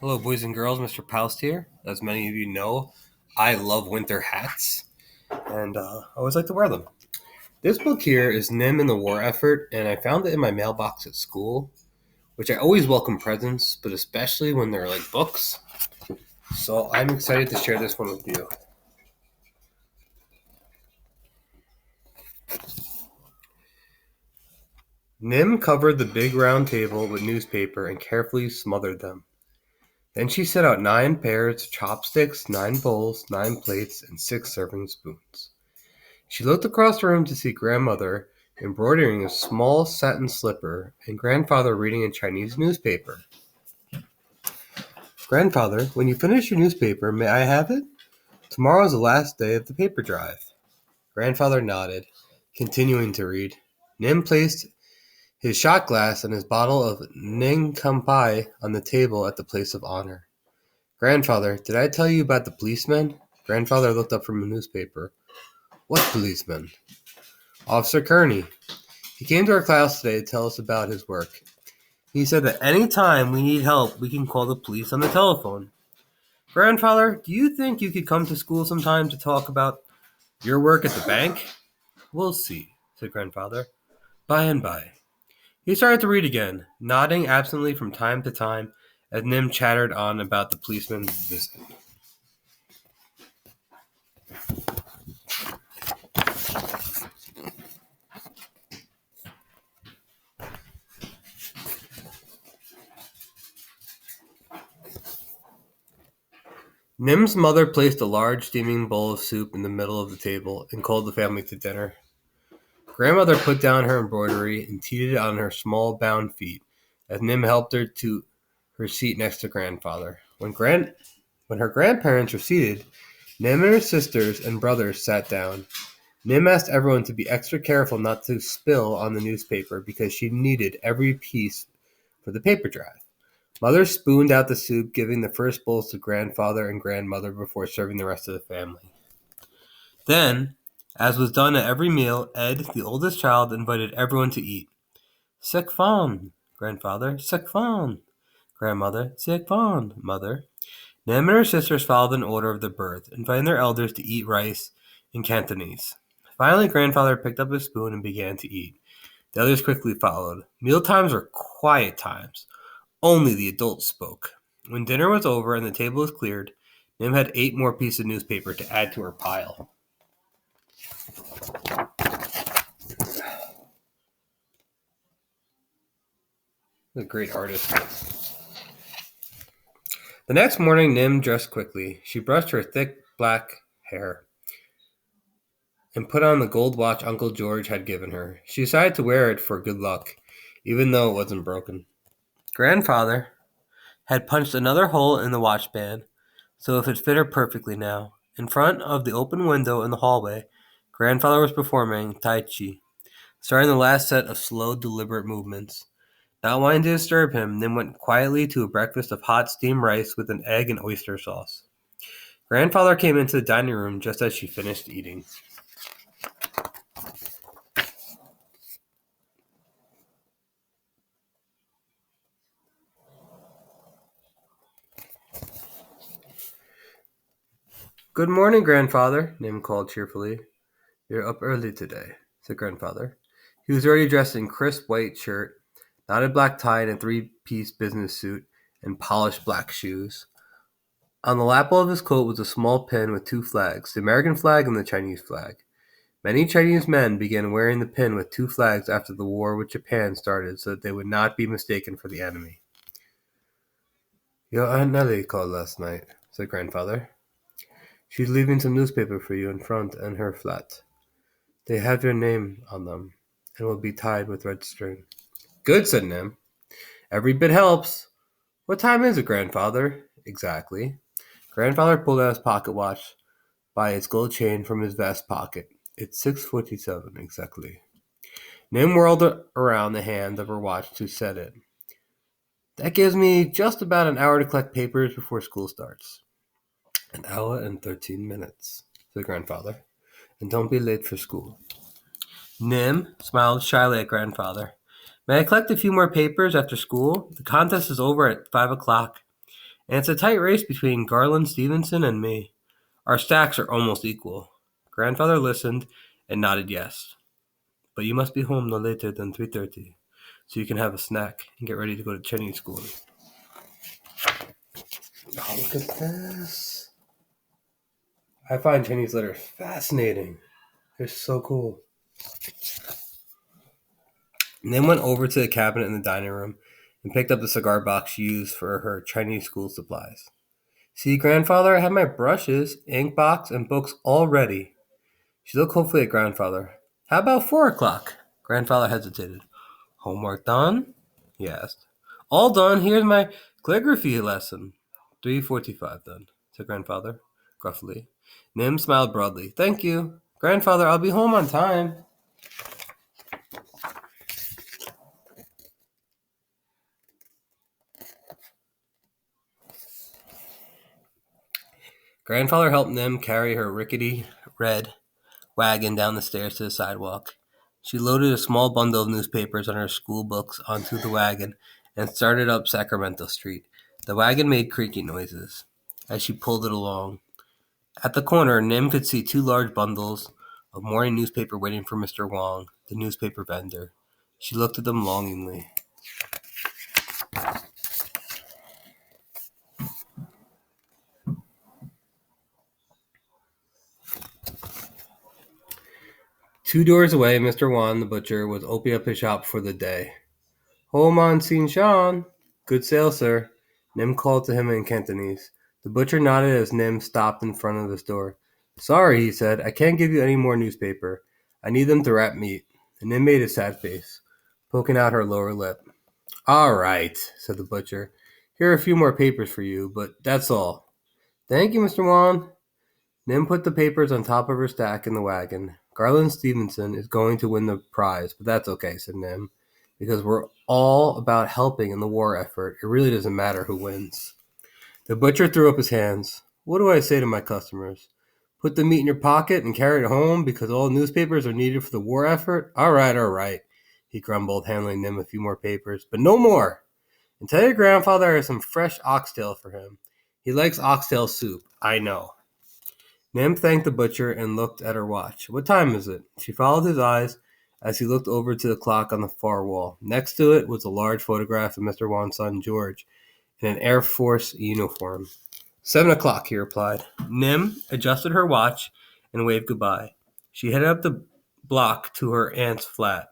Hello, boys and girls. Mr. Paust here. As many of you know, I love winter hats, and I always like to wear them. This book here is Nim in the War Effort, and I found it in my mailbox at school, which I always welcome presents, but especially when they're like books. So I'm excited to share this one with you. Nim covered the big round table with newspaper and carefully smothered them. Then she set out 9 pairs of chopsticks, 9 bowls, 9 plates, and 6 serving spoons. She looked across the room to see grandmother embroidering a small satin slipper and grandfather reading a Chinese newspaper. Grandfather, when you finish your newspaper, may I have it? Tomorrow is the last day of the paper drive. Grandfather nodded, continuing to read. Nim placed his shot glass and his bottle of Ning Kampai on the table at the place of honor. Grandfather, did I tell you about the policeman? Grandfather looked up from a newspaper. What policeman? Officer Kearney. He came to our class today to tell us about his work. He said that any time we need help, we can call the police on the telephone. Grandfather, do you think you could come to school sometime to talk about your work at the bank? We'll see, said Grandfather. By and by. He started to read again, nodding absently from time to time as Nim chattered on about the policeman's visit. Nim's mother placed a large steaming bowl of soup in the middle of the table and called the family to dinner. Grandmother put down her embroidery and teeted it on her small bound feet as Nim helped her to her seat next to grandfather. When her grandparents were seated, Nim and her sisters and brothers sat down. Nim asked everyone to be extra careful not to spill on the newspaper because she needed every piece for the paper drive. Mother spooned out the soup, giving the first bowls to grandfather and grandmother before serving the rest of the family. Then, as was done at every meal, Ed, the oldest child, invited everyone to eat. Sek fan, grandfather. Sek fan, grandmother. Sek fan, mother. Nim and her sisters followed in order of their birth, inviting their elders to eat rice in Cantonese. Finally, grandfather picked up his spoon and began to eat. The others quickly followed. Meal times were quiet times. Only the adults spoke. When dinner was over and the table was cleared, Nim had 8 more pieces of newspaper to add to her pile. A great artist. The next morning, Nim dressed quickly. She brushed her thick black hair and put on the gold watch Uncle George had given her. She decided to wear it for good luck, even though it wasn't broken. Grandfather had punched another hole in the watch band, so it fit her perfectly now. In front of the open window in the hallway, Grandfather was performing Tai Chi, starting the last set of slow, deliberate movements. Not wanting to disturb him, Nim went quietly to a breakfast of hot steamed rice with an egg and oyster sauce. Grandfather came into the dining room just as she finished eating. Good morning, Grandfather, Nim called cheerfully. You're up early today, said Grandfather. He was already dressed in crisp white shirt, knotted black tie and a 3-piece business suit, and polished black shoes. On the lapel of his coat was a small pin with 2 flags, the American flag and the Chinese flag. Many Chinese men began wearing the pin with 2 flags after the war with Japan started so that they would not be mistaken for the enemy. Your Aunt Nellie called last night, said Grandfather. She's leaving some newspaper for you in front and her flat. They have your name on them and will be tied with red string. Good, said Nim. Every bit helps. What time is it, Grandfather? Exactly. Grandfather pulled out his pocket watch by its gold chain from his vest pocket. It's 6:47 exactly. Nim whirled around the hand of her watch to set it. That gives me just about an hour to collect papers before school starts. An hour and 13 minutes, said Grandfather. And don't be late for school. Nim smiled shyly at Grandfather. May I collect a few more papers after school? The contest is over at 5 o'clock. And it's a tight race between Garland Stevenson and me. Our stacks are almost equal. Grandfather listened and nodded yes. But you must be home no later than 3:30, so you can have a snack and get ready to go to Chinese school. Oh, look at this. I find Chinese letters fascinating. They're so cool. Nim went over to the cabinet in the dining room and picked up the cigar box used for her Chinese school supplies. See, Grandfather, I have my brushes, ink box, and books all ready. She looked hopefully at Grandfather. How about 4 o'clock? Grandfather hesitated. Homework done? He asked. All done. Here's my calligraphy lesson. 3:45 then, said Grandfather, gruffly. Nim smiled broadly. Thank you. Grandfather, I'll be home on time. Grandfather helped Nim carry her rickety red wagon down the stairs to the sidewalk. She loaded a small bundle of newspapers and her school books onto the wagon and started up Sacramento Street. The wagon made creaky noises as she pulled it along. At the corner, Nim could see 2 large bundles of morning newspaper waiting for Mr. Wong, the newspaper vendor. She looked at them longingly. Two doors away, Mr. Wan, the butcher, was opening up his shop for the day. Ho man sin shan. Good sale, sir. Nim called to him in Cantonese. The butcher nodded as Nim stopped in front of his door. Sorry, he said. I can't give you any more newspaper. I need them to wrap meat. And Nim made a sad face, poking out her lower lip. All right, said the butcher. Here are a few more papers for you, but that's all. Thank you, Mr. Wan. Nim put the papers on top of her stack in the wagon. Garland Stevenson is going to win the prize, but that's okay, said Nim, because we're all about helping in the war effort. It really doesn't matter who wins. The butcher threw up his hands. What do I say to my customers? Put the meat in your pocket and carry it home because all newspapers are needed for the war effort? All right, he grumbled, handing Nim a few more papers. But no more. And tell your grandfather I have some fresh oxtail for him. He likes oxtail soup, I know. Nim thanked the butcher and looked at her watch. What time is it? She followed his eyes as he looked over to the clock on the far wall. Next to it was a large photograph of Mr. Wan's son, George, in an Air Force uniform. 7 o'clock, he replied. Nim adjusted her watch and waved goodbye. She headed up the block to her aunt's flat.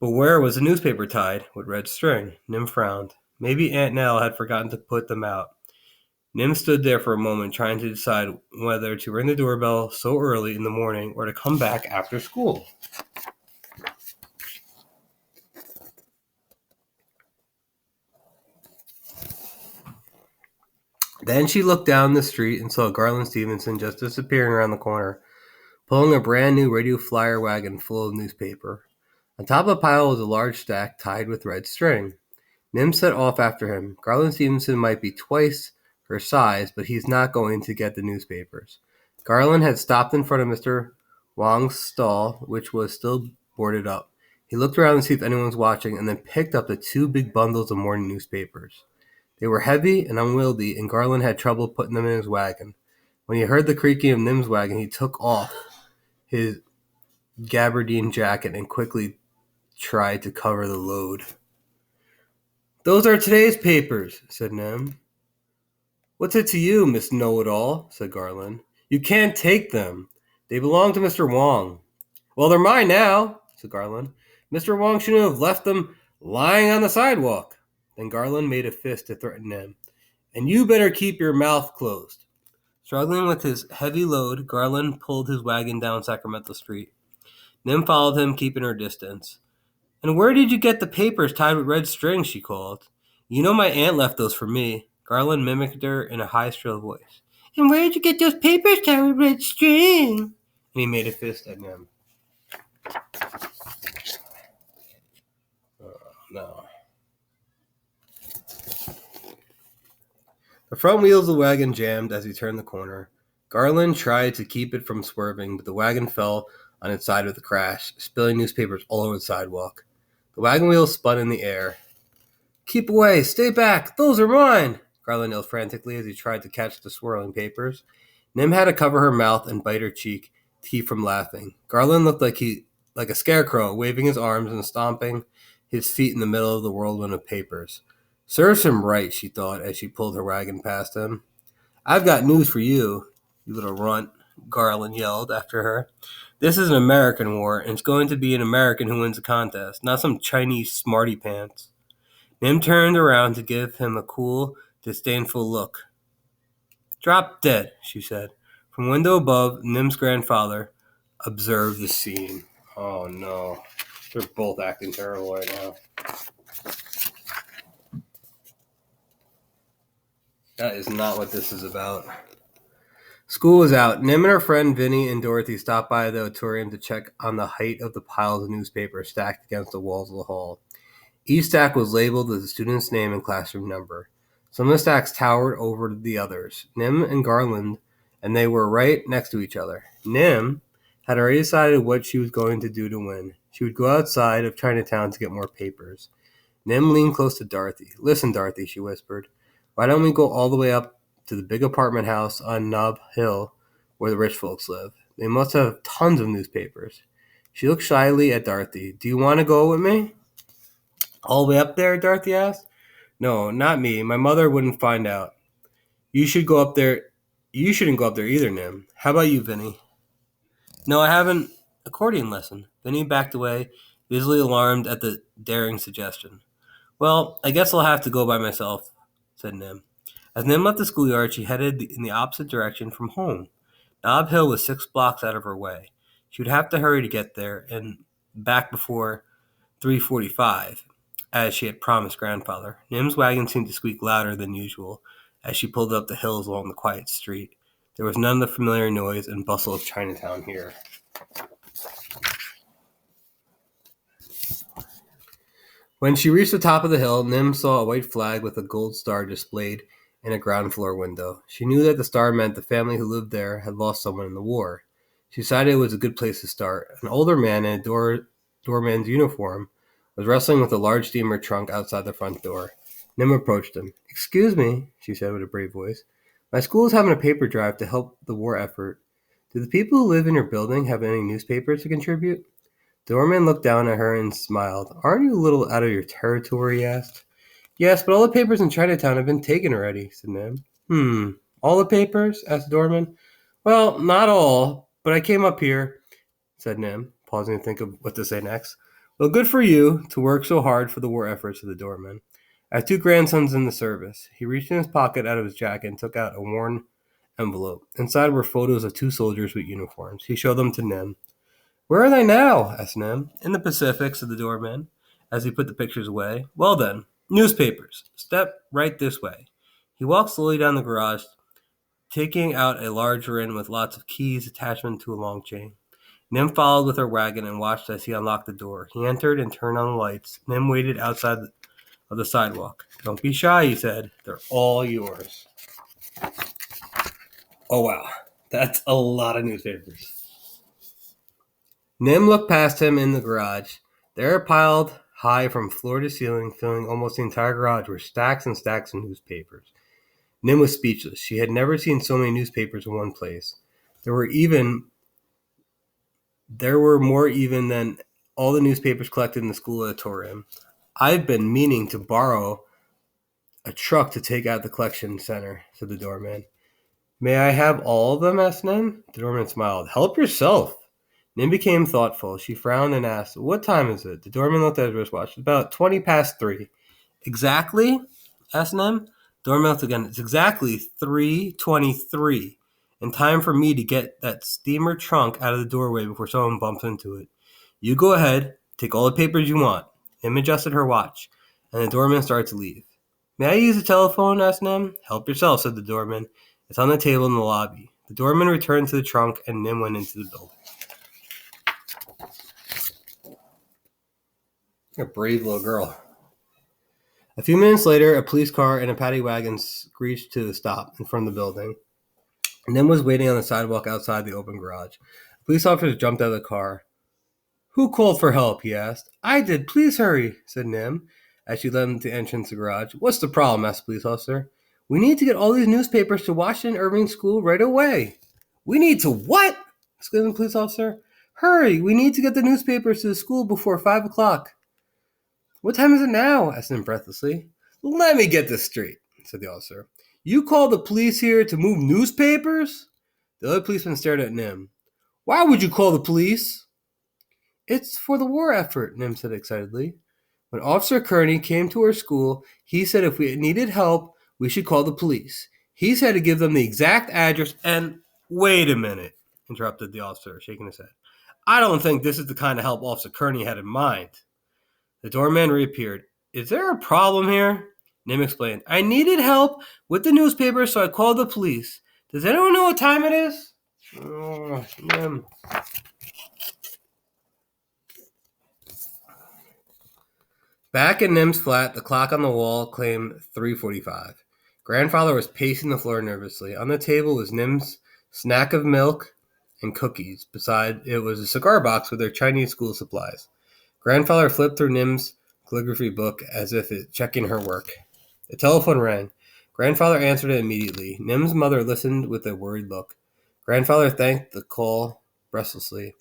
But where was the newspaper tied with red string? Nim frowned. Maybe Aunt Nell had forgotten to put them out. Nim stood there for a moment trying to decide whether to ring the doorbell so early in the morning or to come back after school. Then she looked down the street and saw Garland Stevenson just disappearing around the corner, pulling a brand new radio flyer wagon full of newspaper. On top of the pile was a large stack tied with red string. Nim set off after him. Garland Stevenson might be twice her size, but he's not going to get the newspapers. Garland had stopped in front of Mr. Wong's stall, which was still boarded up. He looked around to see if anyone was watching and then picked up the 2 big bundles of morning newspapers. They were heavy and unwieldy, and Garland had trouble putting them in his wagon. When he heard the creaking of Nim's wagon, he took off his gabardine jacket and quickly tried to cover the load. Those are today's papers, said Nim. What's it to you, Miss Know-it-all, said Garland. You can't take them. They belong to Mr. Wong. Well, they're mine now, said Garland. Mr. Wong shouldn't have left them lying on the sidewalk. Then Garland made a fist to threaten Nim. And you better keep your mouth closed. Struggling with his heavy load, Garland pulled his wagon down Sacramento Street. Nim followed him, keeping her distance. And where did you get the papers tied with red string? She called. You know my aunt left those for me. Garland mimicked her in a high, shrill voice. And where did you get those papers tied with red string? And he made a fist at Nim. Oh, no. The front wheels of the wagon jammed as he turned the corner. Garland tried to keep it from swerving, but the wagon fell on its side with a crash, spilling newspapers all over the sidewalk. The wagon wheels spun in the air. Keep away! Stay back! Those are mine! Garland yelled frantically as he tried to catch the swirling papers. Nim had to cover her mouth and bite her cheek to keep from laughing. Garland looked like a scarecrow, waving his arms and stomping his feet in the middle of the whirlwind of papers. Serves him right, she thought as she pulled her wagon past him. I've got news for you, you little runt, Garland yelled after her. This is an American war, and it's going to be an American who wins the contest, not some Chinese smarty pants. Nim turned around to give him a cool, disdainful look. Drop dead, she said. From a window above, Nim's grandfather observed the scene. Oh no. They're both acting terrible right now. That is not what this is about. School was out. Nim and her friend Vinny and Dorothy stopped by the auditorium to check on the height of the piles of newspapers stacked against the walls of the hall. Each stack was labeled with the student's name and classroom number. Some of the stacks towered over the others. Nim and Garland, and they were right next to each other. Nim had already decided what she was going to do to win. She would go outside of Chinatown to get more papers. Nim leaned close to Dorothy. Listen, Dorothy, she whispered. Why don't we go all the way up to the big apartment house on Nob Hill where the rich folks live? They must have tons of newspapers. She looked shyly at Dorothy. Do you want to go with me? All the way up there? Dorothy asked. No, not me. My mother wouldn't find out. You should go up there. You shouldn't go up there either, Nim. How about you, Vinny? No, I have an accordion lesson. Vinny backed away, visibly alarmed at the daring suggestion. Well, I guess I'll have to go by myself, said Nim. As Nim left the schoolyard, she headed in the opposite direction from home. Nob Hill was 6 blocks out of her way. She would have to hurry to get there and back before 3:45, as she had promised Grandfather. Nim's wagon seemed to squeak louder than usual as she pulled up the hills along the quiet street. There was none of the familiar noise and bustle of Chinatown here. When she reached the top of the hill, Nim saw a white flag with a gold star displayed in a ground floor window. She knew that the star meant the family who lived there had lost someone in the war. She decided it was a good place to start. An older man in a doorman's uniform was wrestling with a large steamer trunk outside the front door. Nim approached him. Excuse me, she said with a brave voice. My school is having a paper drive to help the war effort. Do the people who live in your building have any newspapers to contribute? The doorman looked down at her and smiled. Aren't you a little out of your territory? He asked. Yes, but all the papers in Chinatown have been taken already, said Nim. All the papers? Asked the doorman. Well, not all, but I came up here, said Nim, pausing to think of what to say next. Well, good for you to work so hard for the war effort, said the doorman. I have 2 grandsons in the service. He reached in his pocket out of his jacket and took out a worn envelope. Inside were photos of 2 soldiers with uniforms. He showed them to Nim. Where are they now? Asked Nim. In the Pacific, said the doorman, as he put the pictures away. Well then, newspapers. Step right this way. He walked slowly down the garage, taking out a large wren with lots of keys attachment to a long chain. Nim followed with her wagon and watched as he unlocked the door. He entered and turned on the lights. Nim waited outside of the sidewalk. Don't be shy, he said. They're all yours. Oh, wow. That's a lot of newspapers. Nim looked past him in the garage. There, piled high from floor to ceiling, filling almost the entire garage, were stacks and stacks of newspapers. Nim was speechless. She had never seen so many newspapers in one place. There were more even than all the newspapers collected in the school auditorium. I've been meaning to borrow a truck to take out the collection center, said the doorman. May I have all of them? Asked Nim. The doorman smiled. Help yourself. Nim became thoughtful. She frowned and asked, What time is it? The doorman looked at his wristwatch. It's about 20 past 3. Exactly? Asked Nim. The doorman looked again. It's exactly 3:23. In time for me to get that steamer trunk out of the doorway before someone bumps into it. You go ahead. Take all the papers you want. Nim adjusted her watch, and the doorman started to leave. May I use the telephone? Asked Nim. Help yourself, said the doorman. It's on the table in the lobby. The doorman returned to the trunk, and Nim went into the building. You're a brave little girl. A few minutes later, a police car and a paddy wagon screeched to a stop in front of the building. Nim was waiting on the sidewalk outside the open garage. Police officers jumped out of the car. Who called for help? He asked. I did. Please hurry, said Nim, as she led him to the entrance of the garage. What's the problem? Asked the police officer. We need to get all these newspapers to Washington Irving School right away. We need to what? Exclaimed the police officer. Hurry, we need to get the newspapers to the school before 5 o'clock. What time is it now? Asked Nim breathlessly. Let me get this straight, said the officer. You called the police here to move newspapers? The other policeman stared at Nim. Why would you call the police? It's for the war effort, Nim said excitedly. When Officer Kearney came to our school, he said if we needed help, we should call the police. He said to give them the exact address and... Wait a minute, interrupted the officer, shaking his head. I don't think this is the kind of help Officer Kearney had in mind. The doorman reappeared. Is there a problem here? Nim explained. I needed help with the newspaper, so I called the police. Does anyone know what time it is? Oh, Nim. Back in Nim's flat, the clock on the wall claimed 3:45. Grandfather was pacing the floor nervously. On the table was Nim's snack of milk and cookies. Beside it was a cigar box with their Chinese school supplies. Grandfather flipped through Nim's calligraphy book as if checking her work. The telephone rang. Grandfather answered it immediately. Nim's mother listened with a worried look. Grandfather thanked the call breathlessly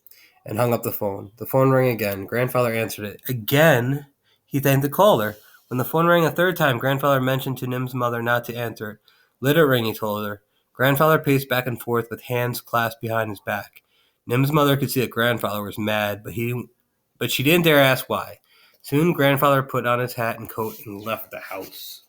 and hung up the phone. The phone rang again. Grandfather answered it. Again, he thanked the caller. When the phone rang a third time, Grandfather mentioned to Nim's mother not to answer it. Let it ring, he told her. Grandfather paced back and forth with hands clasped behind his back. Nim's mother could see that Grandfather was mad, but she didn't dare ask why. Soon Grandfather put on his hat and coat and left the house.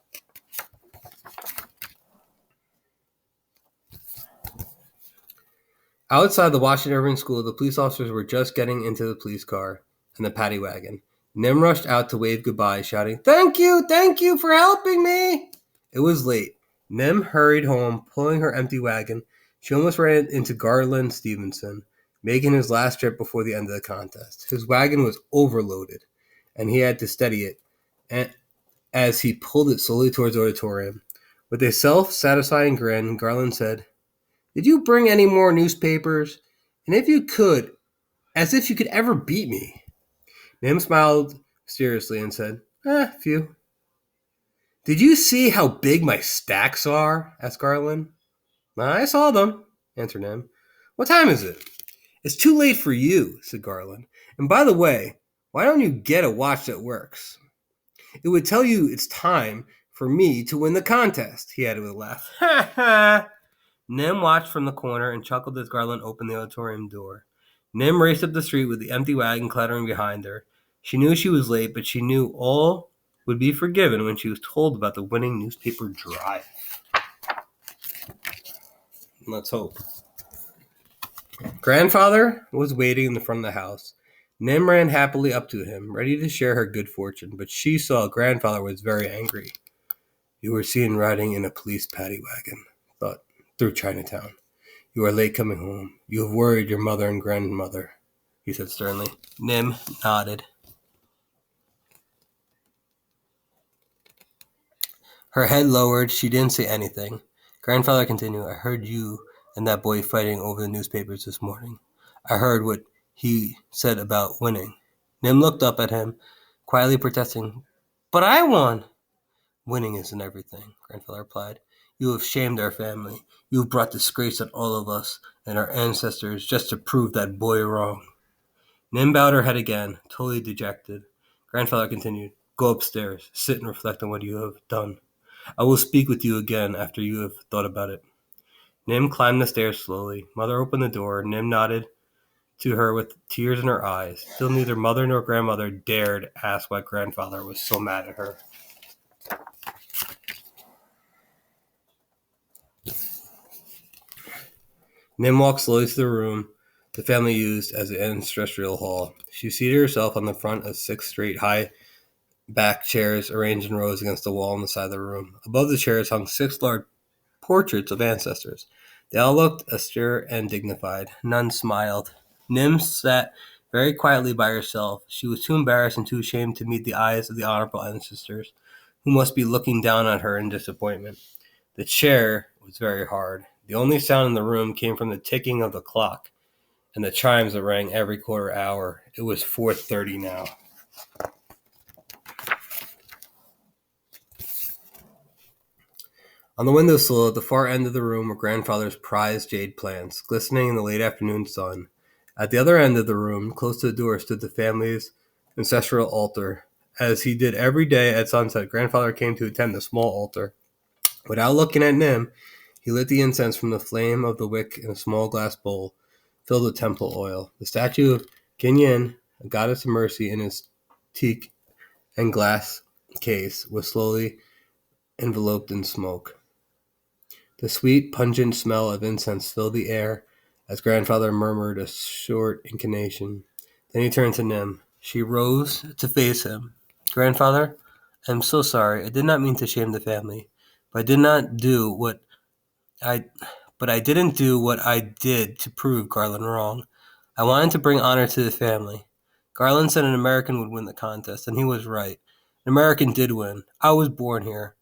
Outside the Washington Irving School, the police officers were just getting into the police car and the paddy wagon. Nim rushed out to wave goodbye, shouting, thank you for helping me. It was late. Nim hurried home, pulling her empty wagon. She almost ran into Garland Stevenson, making his last trip before the end of the contest. His wagon was overloaded, and he had to steady it as he pulled it slowly towards the auditorium. With a self-satisfying grin, Garland said, did you bring any more newspapers? And if you could, as if you could ever beat me. Nim smiled mysteriously and said, few. Did you see how big my stacks are? Asked Garland. I saw them, answered Nim. What time is it? It's too late for you, said Garland. And by the way, why don't you get a watch that works? It would tell you it's time for me to win the contest, he added with a laugh. Ha ha! Nim watched from the corner and chuckled as Garland opened the auditorium door. Nim raced up the street with the empty wagon clattering behind her. She knew she was late, but she knew all would be forgiven when she was told about the winning newspaper drive. Let's hope. Grandfather was waiting in the front of the house. Nim ran happily up to him, ready to share her good fortune, but she saw Grandfather was very angry. You were seen riding in a police paddy wagon, thought, through Chinatown. You are late coming home. You have worried your mother and grandmother, he said sternly. Nim nodded. Her head lowered. She didn't say anything. Grandfather continued, I heard you and that boy fighting over the newspapers this morning. I heard what he said about winning. Nim looked up at him, quietly protesting, but I won. Winning isn't everything, Grandfather replied. You have shamed our family. You have brought disgrace on all of us and our ancestors just to prove that boy wrong. Nim bowed her head again, totally dejected. Grandfather continued, go upstairs, sit and reflect on what you have done. I will speak with you again after you have thought about it. Nim climbed the stairs slowly. Mother opened the door. Nim nodded to her with tears in her eyes. Still neither mother nor grandmother dared ask why Grandfather was so mad at her. Nim walked slowly to the room the family used as an ancestral hall. She seated herself on the front of 6 straight high-back chairs arranged in rows against the wall on the side of the room. Above the chairs hung 6 large portraits of ancestors. They all looked austere and dignified. None smiled. Nim sat very quietly by herself. She was too embarrassed and too ashamed to meet the eyes of the honorable ancestors, who must be looking down on her in disappointment. The chair was very hard. The only sound in the room came from the ticking of the clock and the chimes that rang every quarter hour. It was 4:30 now. On the windowsill at the far end of the room were grandfather's prized jade plants, glistening in the late afternoon sun. At the other end of the room, close to the door, stood the family's ancestral altar. As he did every day at sunset, grandfather came to attend the small altar. Without looking at Nim, he lit the incense from the flame of the wick in a small glass bowl filled with temple oil. The statue of Kinyin, a goddess of mercy, in his teak and glass case was slowly enveloped in smoke. The sweet, pungent smell of incense filled the air as grandfather murmured a short incantation. Then he turned to Nim. She rose to face him. Grandfather, I am so sorry. I did not mean to shame the family, but I I didn't do what I did to prove Garland wrong. I wanted to bring honor to the family. Garland said an American would win the contest, and he was right. An American did win. I was born here.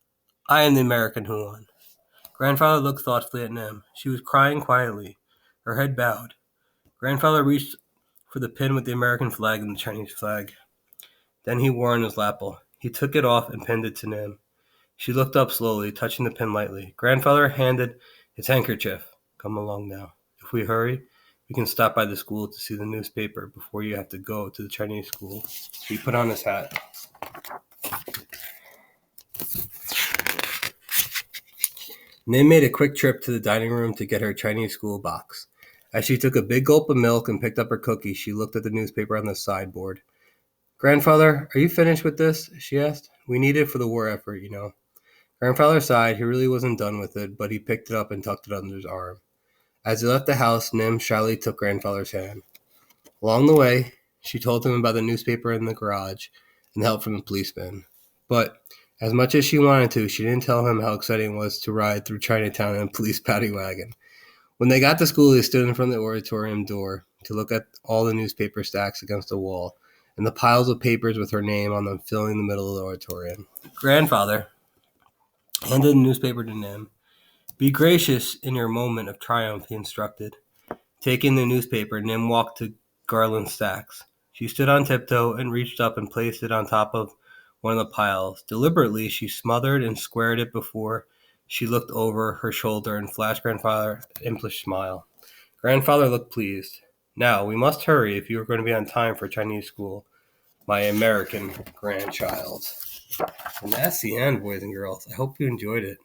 I am the American who won. Grandfather looked thoughtfully at Nim. She was crying quietly, her head bowed. Grandfather reached for the pin with the American flag and the Chinese flag. Then he wore on his lapel. He took it off and pinned it to Nim. She looked up slowly, touching the pin lightly. Grandfather handed his handkerchief. Come along now. If we hurry, we can stop by the school to see the newspaper before you have to go to the Chinese school. He put on his hat. Nim made a quick trip to the dining room to get her Chinese school box. As she took a big gulp of milk and picked up her cookie, she looked at the newspaper on the sideboard. Grandfather, are you finished with this? She asked. We need it for the war effort, you know. Grandfather sighed. He really wasn't done with it, but he picked it up and tucked it under his arm. As he left the house, Nim shyly took grandfather's hand. Along the way, she told him about the newspaper in the garage and the help from the policeman. But as much as she wanted to, she didn't tell him how exciting it was to ride through Chinatown in a police paddy wagon. When they got to school, they stood in front of the auditorium door to look at all the newspaper stacks against the wall and the piles of papers with her name on them filling the middle of the auditorium. Grandfather handed the newspaper to Nim. Be gracious in your moment of triumph, he instructed. Taking the newspaper, Nim walked to Garland's stacks. She stood on tiptoe and reached up and placed it on top of one of the piles. Deliberately, she smothered and squared it before she looked over her shoulder and flashed Grandfather an impish smile. Grandfather looked pleased. Now, we must hurry if you are going to be on time for Chinese school, my American grandchild. And that's the end, boys and girls. I hope you enjoyed it.